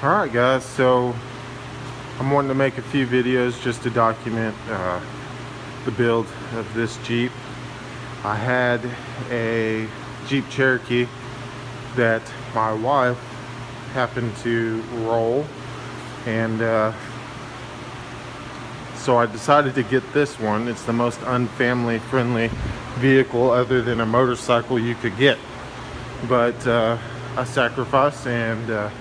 Alright guys, so I'm wanting to make a few videos just to document the build of this Jeep. I had a Jeep Cherokee that my wife happened to roll, and so I decided to get this one. It's the most unfamily friendly vehicle other than a motorcycle you could get, but I sacrificed, and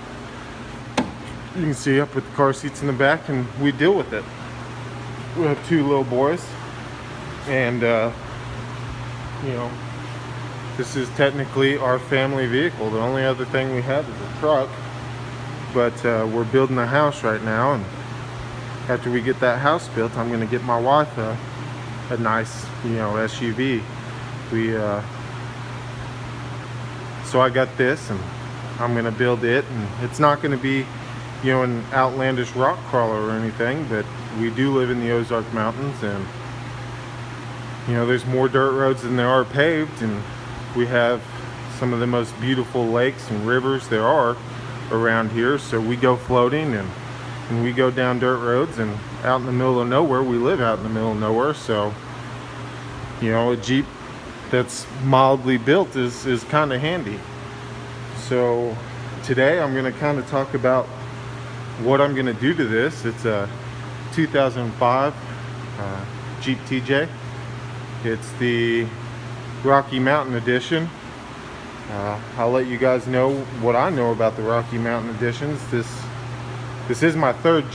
you can see I put the car seats in the back and we deal with it. We have two little boys, and you know, this is technically our family vehicle. The only other thing we have is a truck, but we're building a house right now, and after we get that house built, I'm gonna get my wife a nice, SUV. So I got this, and I'm gonna build it, and it's not gonna be an outlandish rock crawler or anything, but we do live in the Ozark Mountains, and there's more dirt roads than there are paved, and we have some of the most beautiful lakes and rivers there are around here. So we go floating, and we go down dirt roads, and out in the middle of nowhere. We live out in the middle of nowhere, so a Jeep that's mildly built is kind of handy. So today I'm going to kind of talk about what I'm going to do to this. It's a 2005 Jeep TJ. It's the Rocky Mountain Edition. I'll let you guys know what I know about the Rocky Mountain Editions. This is my third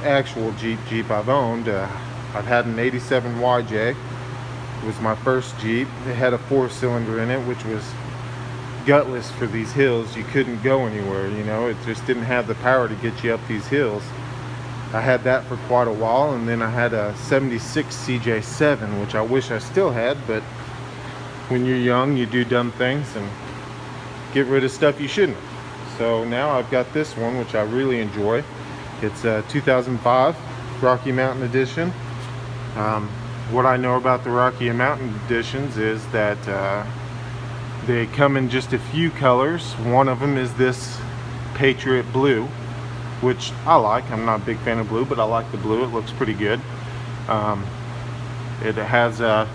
actual Jeep I've owned. I've had an 87 YJ. It was my first Jeep. It had a 4-cylinder in it, which was gutless for these hills. You couldn't go anywhere, it just didn't have the power to get you up these hills. I had that for quite a while, and then I had a 76 CJ7, which I wish I still had, but when you're young you do dumb things and get rid of stuff you shouldn't. So now I've got this one, which I really enjoy. It's a 2005 Rocky Mountain Edition. What I know about the Rocky Mountain Editions is that they come in just a few colors. One of them is this Patriot Blue, which I like. I'm not a big fan of blue, but I like the blue. It looks pretty good. It has a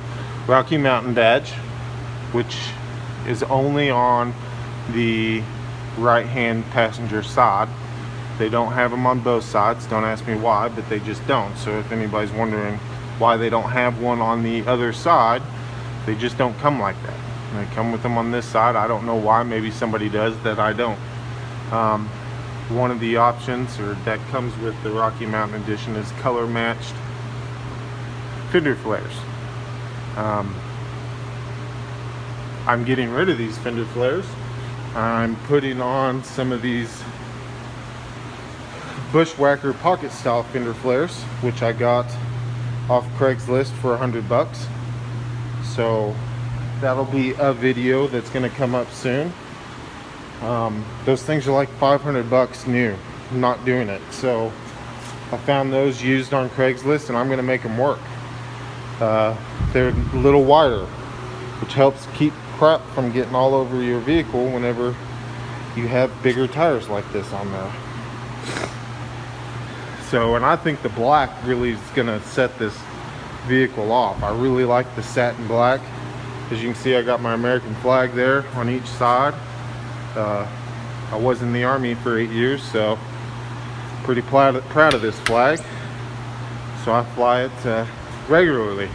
Rocky Mountain badge, which is only on the right-hand passenger side. They don't have them on both sides. Don't ask me why, but they just don't. So if anybody's wondering why they don't have one on the other side, they just don't come like that. They come with them on this side. I don't know why. Maybe somebody does that I don't. One of the options that comes with the Rocky Mountain Edition is color matched fender flares. I'm getting rid of these fender flares. I'm putting on some of these bushwacker pocket style fender flares, which I got off Craigslist for $100. So that'll be a video that's going to come up soon. Those things are like $500 new. I'm not doing it. So I found those used on Craigslist, and I'm going to make them work. They're a little wider, which helps keep crap from getting all over your vehicle whenever you have bigger tires like this on there. So, and I think the black really is going to set this vehicle off. I really like the satin black. As you can see, I got my American flag there on each side. I was in the Army for 8 years, so pretty proud of this flag. So I fly it regularly.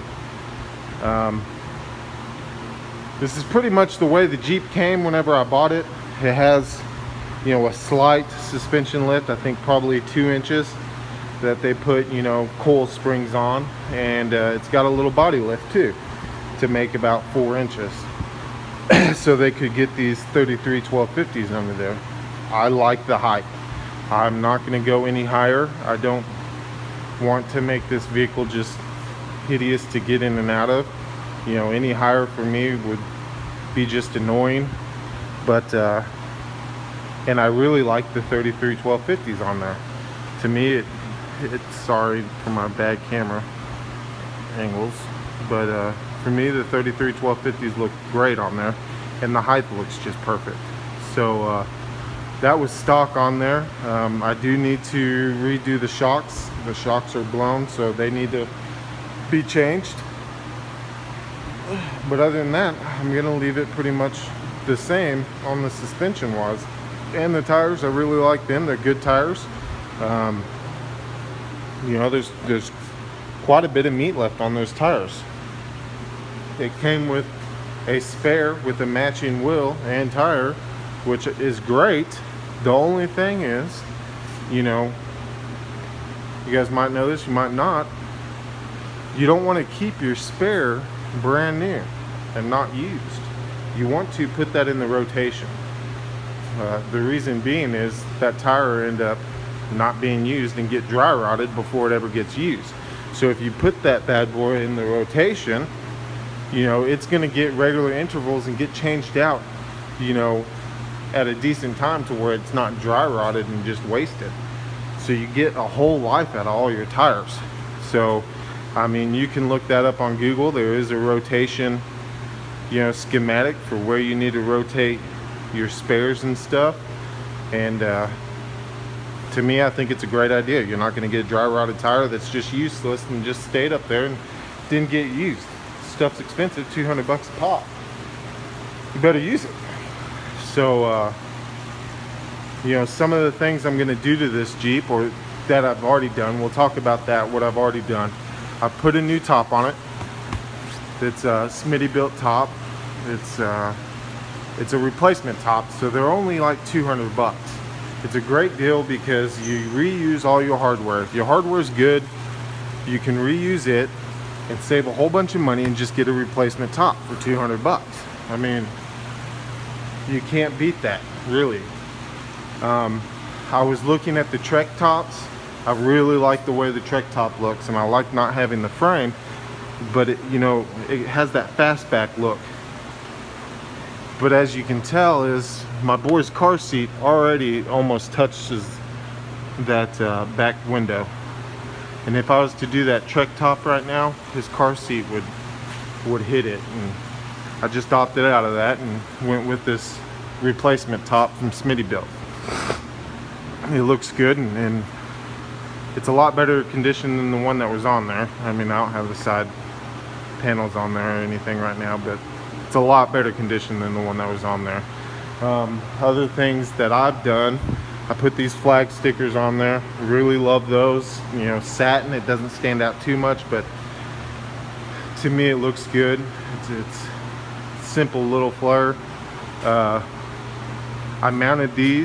This is pretty much the way the Jeep came whenever I bought it. It has, a slight suspension lift, I think probably 2 inches, that they put, coil springs on, and it's got a little body lift too, to make about 4 inches. So they could get these 33 1250s under there. I like the height. I'm not going to go any higher. I don't want to make this vehicle just hideous to get in and out of. Any higher for me would be just annoying. But and I really like the 33 1250s on there. To me, it's sorry for my bad camera angles, but for me the 33 1250s look great on there, and the height looks just perfect. So that was stock on there. I do need to redo the shocks. The shocks are blown, so they need to be changed. But other than that, I'm gonna leave it pretty much the same on the suspension wise. And the tires, I really like them. They're good tires. You know, there's quite a bit of meat left on those tires. It came with a spare with a matching wheel and tire, which is great. The only thing is, you know, you guys might know this, you might not, you don't want to keep your spare brand new and not used. You want to put that in the rotation. The reason being is that tire end up not being used and get dry rotted before it ever gets used. So if you put that bad boy in the rotation, you know, it's going to get regular intervals and get changed out, you know, at a decent time to where it's not dry rotted and just wasted. So you get a whole life out of all your tires. So I mean, you can look that up on Google. There is a rotation, you know, schematic for where you need to rotate your spares and stuff. And to me, I think it's a great idea. You're not going to get a dry rotted tire that's just useless and just stayed up there and didn't get used. Stuff's expensive, 200 bucks a pop. You better use it. So you know, some of the things I'm going to do to this Jeep, or that I've already done, we'll talk about that, what I've already done. I put a new top on it. It's a Smitty built top. It's a replacement top, so they're only like 200 bucks. It's a great deal because you reuse all your hardware. If your hardware is good, you can reuse it and save a whole bunch of money and just get a replacement top for 200 bucks. I mean, you can't beat that, really. I was looking at the Trek tops. I really like the way the Trek top looks, and I like not having the frame, but it, you know, it has that fastback look. But as you can tell, is my boy's car seat already almost touches that back window. And if I was to do that Trek top right now, his car seat would hit it. And I just opted out of that and went with this replacement top from Smitty Built. It looks good, and it's a lot better condition than the one that was on there. I mean, I don't have the side panels on there or anything right now, but it's a lot better condition than the one that was on there. Other things that I've done, I put these flag stickers on there. Really love those. You know, satin, it doesn't stand out too much, but to me it looks good. It's simple little flare. I mounted these